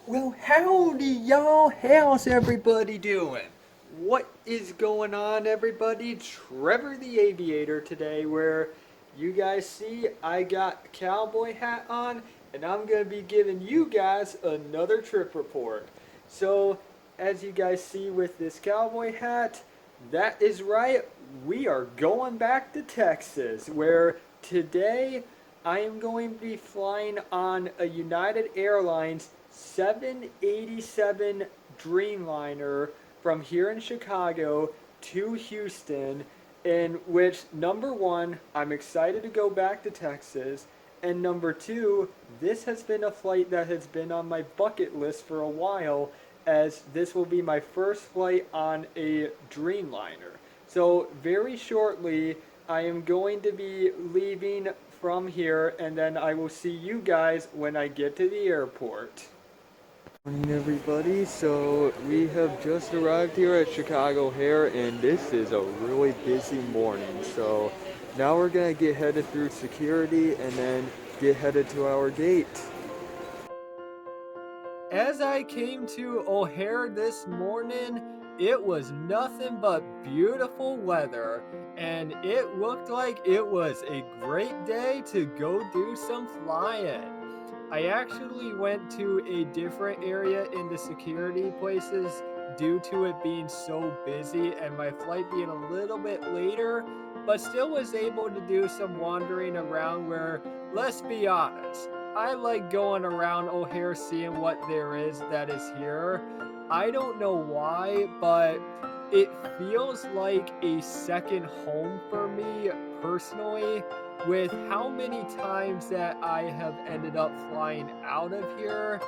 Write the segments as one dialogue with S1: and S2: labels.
S1: Well, howdy, y'all. How's everybody doing? What is going on, everybody? Trevor the Aviator today, where you guys see I got a cowboy hat on, and I'm going to be giving you guys another trip report. So, as you guys see with this cowboy hat, that is right, we are going back to Texas, where today I am going to be flying on a United Airlines 787 Dreamliner from here in Chicago to Houston, in which number one, I'm excited to go back to Texas, and number two, this has been a flight that has been on my bucket list for a while, as this will be my first flight on a Dreamliner. So very shortly, I am going to be leaving from here, and then I will see you guys when I get to the airport. Morning, everybody. So we have just arrived here at Chicago O'Hare, and this is a really busy morning. So now we're gonna get headed through security and then get headed to our gate. As I came to O'Hare this morning, it was nothing but beautiful weather, and it looked like it was a great day to go do some flying. I actually went to a different area in the security places due to it being so busy and my flight being a little bit later, but still was able to do some wandering around where, let's be honest, I like going around O'Hare seeing what there is that is here. I don't know why, but it feels like a second home for me personally, with how many times that I have ended up flying out of here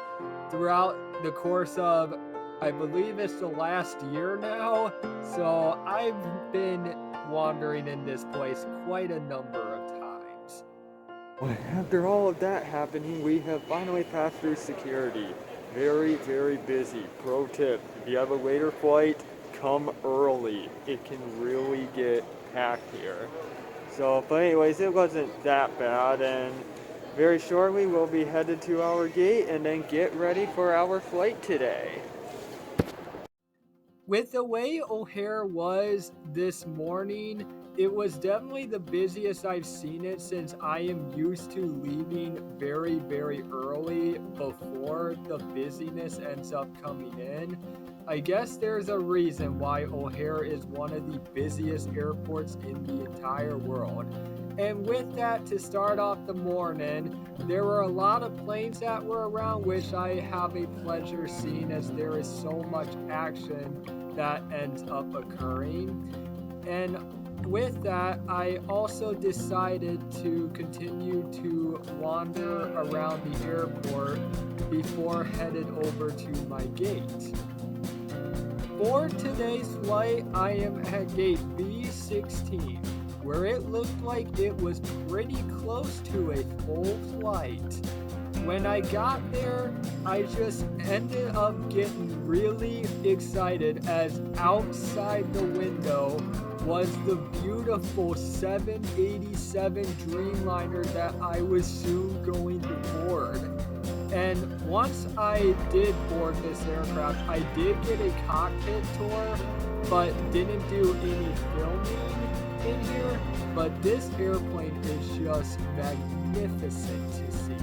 S1: throughout the course of, I believe it's the last year now. So I've been wandering in this place quite a number of times. Well, after all of that happening, we have finally passed through security. Very, very busy. Pro tip, if you have a later flight, come early. It can really get packed here. So, but anyways, it wasn't that bad, and very shortly we'll be headed to our gate and then get ready for our flight today. With the way O'Hare was this morning, it was definitely the busiest I've seen it since I am used to leaving very, very early before the busyness ends up coming in. I guess there's a reason why O'Hare is one of the busiest airports in the entire world. And with that, to start off the morning, there were a lot of planes that were around, which I have a pleasure seeing as there is so much action that ends up occurring. And with that, I also decided to continue to wander around the airport before headed over to my gate. For today's flight, I am at gate B16, where it looked like it was pretty close to a full flight. When I got there, I just ended up getting really excited as outside the window was the beautiful 787 Dreamliner that I was soon going to board. And once I did board this aircraft, I did get a cockpit tour, but didn't do any filming in here. But this airplane is just magnificent to see.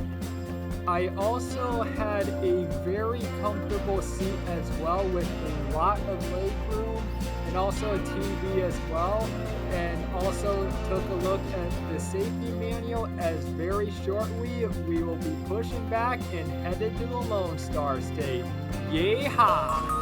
S1: I also had a very comfortable seat as well, with a lot of leg room and also a TV as well, and also took a look at the safety manual, as very shortly we will be pushing back and headed to the Lone Star State. Yeehaw!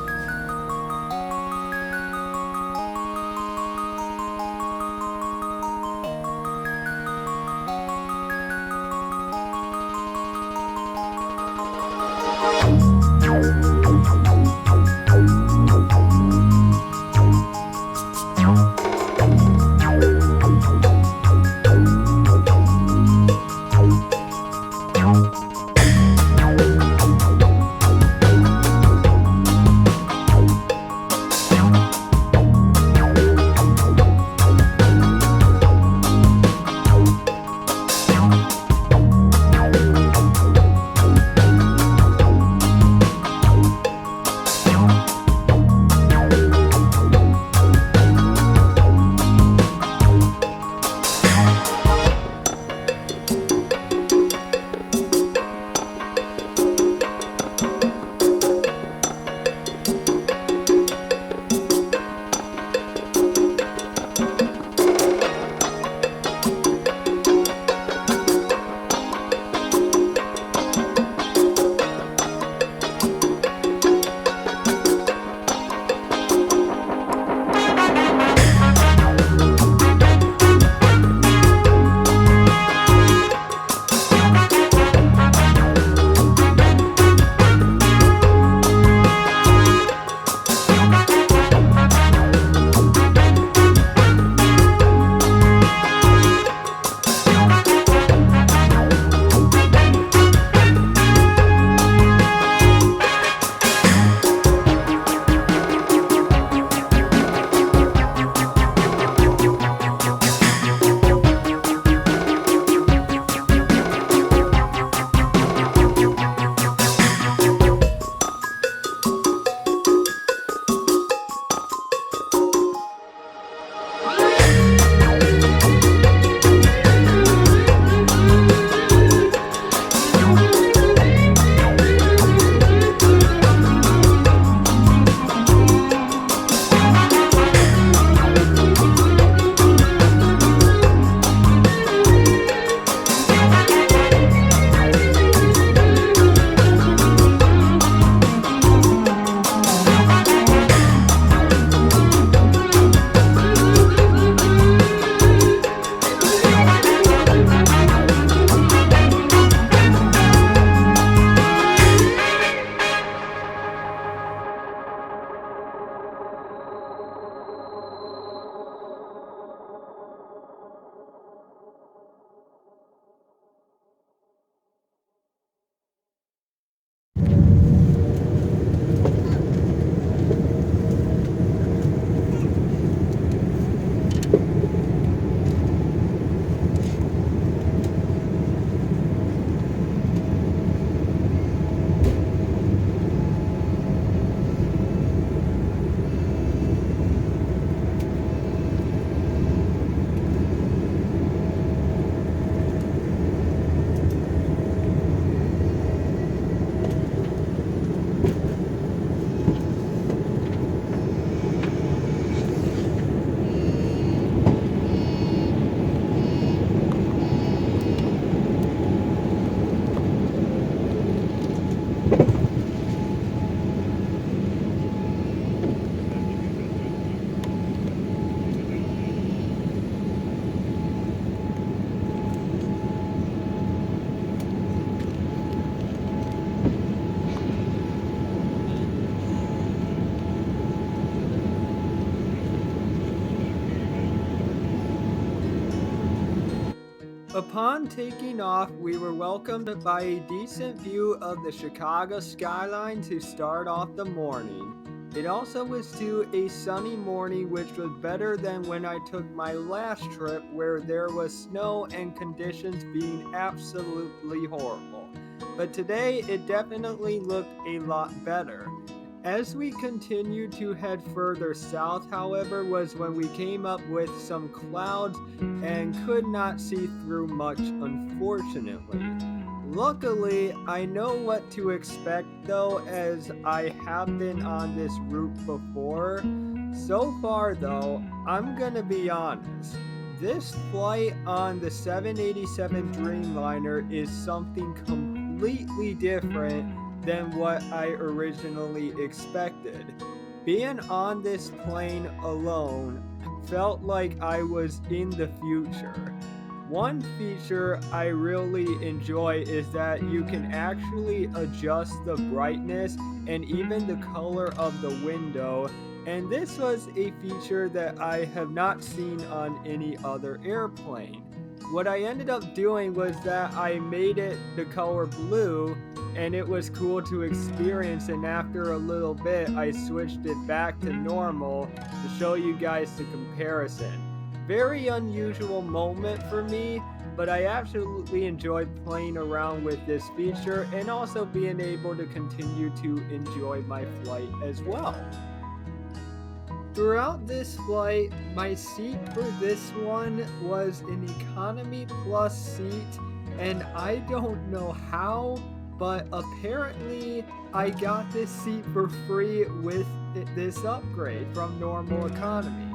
S1: Upon taking off, we were welcomed by a decent view of the Chicago skyline to start off the morning. It also was to a sunny morning, which was better than when I took my last trip where there was snow and conditions being absolutely horrible. But today it definitely looked a lot better. As we continued to head further south, however, was when we came up with some clouds and could not see through much, unfortunately. Luckily, I know what to expect though, as I have been on this route before. So far though, I'm gonna be honest. This flight on the 787 Dreamliner is something completely different than what I originally expected. Being on this plane alone felt like I was in the future. One feature I really enjoy is that you can actually adjust the brightness and even the color of the window, and this was a feature that I have not seen on any other airplane. What I ended up doing was that I made it the color blue, and it was cool to experience, and after a little bit I switched it back to normal to show you guys the comparison. Very unusual moment for me, but I absolutely enjoyed playing around with this feature and also being able to continue to enjoy my flight as well. Throughout this flight, my seat for this one was an economy plus seat, and I don't know how, but apparently I got this seat for free with this upgrade from normal economy.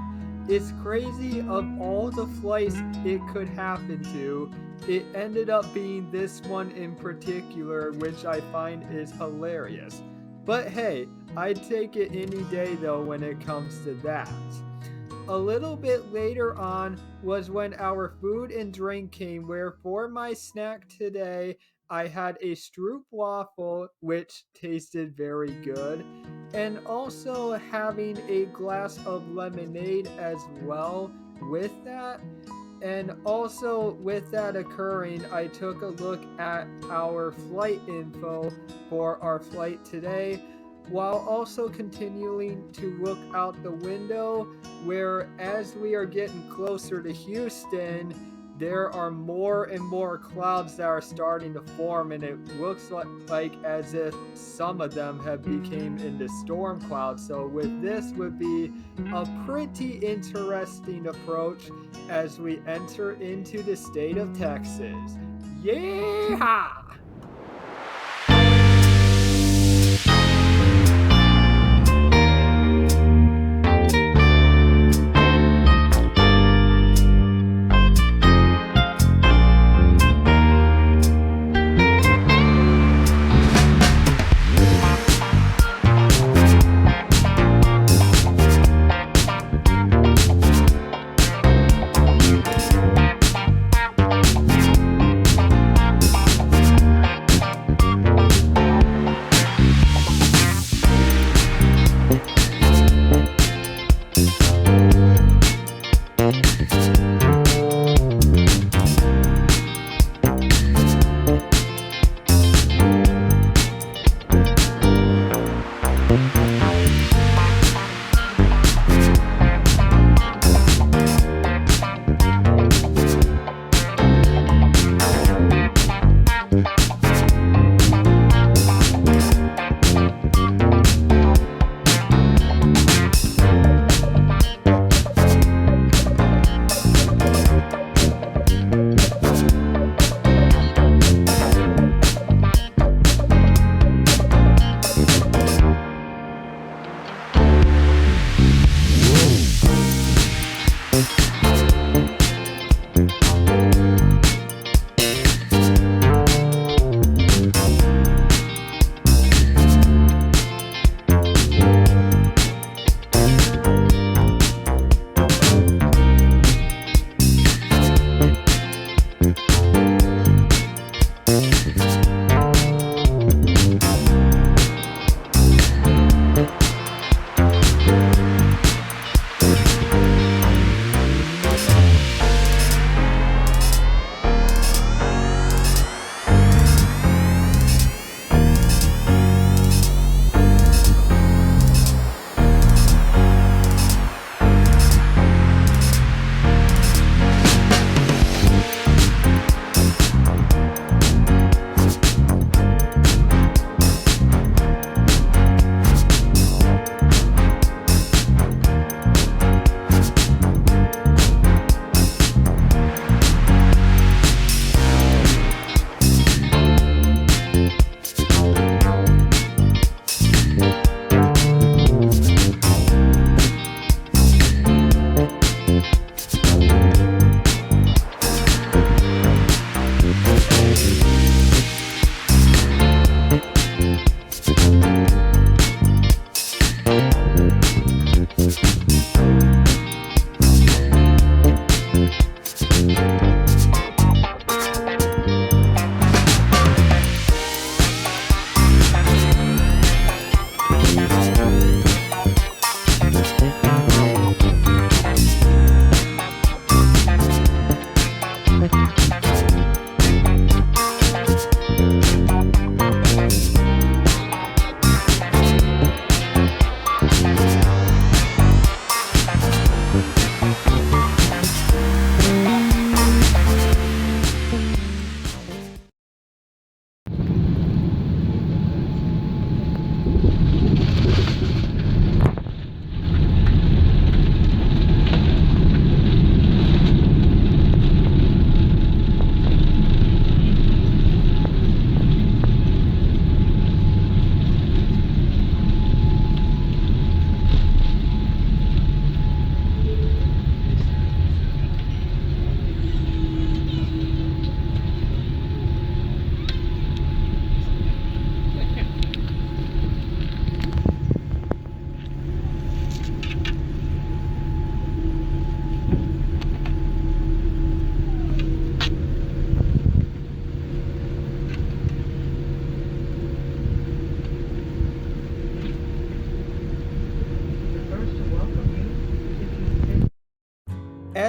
S1: It's crazy, of all the flights it could happen to, it ended up being this one in particular, which I find is hilarious. But hey, I'd take it any day though when it comes to that. A little bit later on was when our food and drink came, where for my snack today, I had a Stroop waffle, which tasted very good, and also having a glass of lemonade as well with that. And also, with that occurring, I took a look at our flight info for our flight today, while also continuing to look out the window, where as we are getting closer to Houston, there are more and more clouds that are starting to form, and it looks like as if some of them have become into storm clouds. So with this would be a pretty interesting approach as we enter into the state of Texas. Yeah!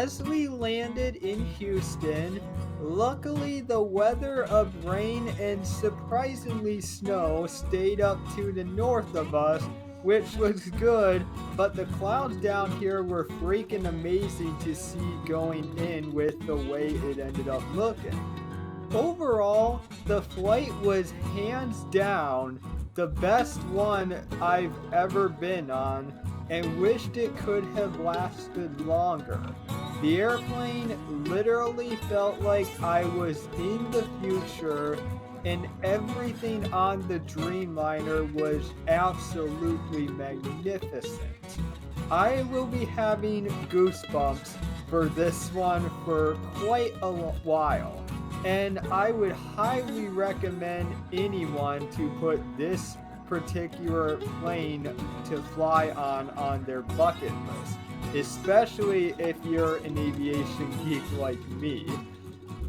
S1: as we landed in Houston, luckily the weather of rain and surprisingly snow stayed up to the north of us, which was good, but the clouds down here were freaking amazing to see going in with the way it ended up looking. Overall, the flight was hands down the best one I've ever been on, and wished it could have lasted longer. The airplane literally felt like I was in the future, and everything on the Dreamliner was absolutely magnificent. I will be having goosebumps for this one for quite a while, and I would highly recommend anyone to put this particular plane to fly on their bucket list, especially if you're an aviation geek like me.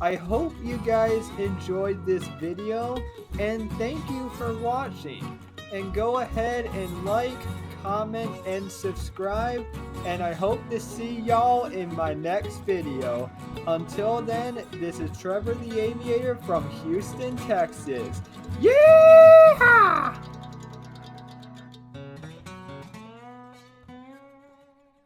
S1: I hope you guys enjoyed this video, and thank you for watching. And go ahead and like, comment, and subscribe, and I hope to see y'all in my next video. Until then, this is Trevor the Aviator from Houston, Texas. Yeah!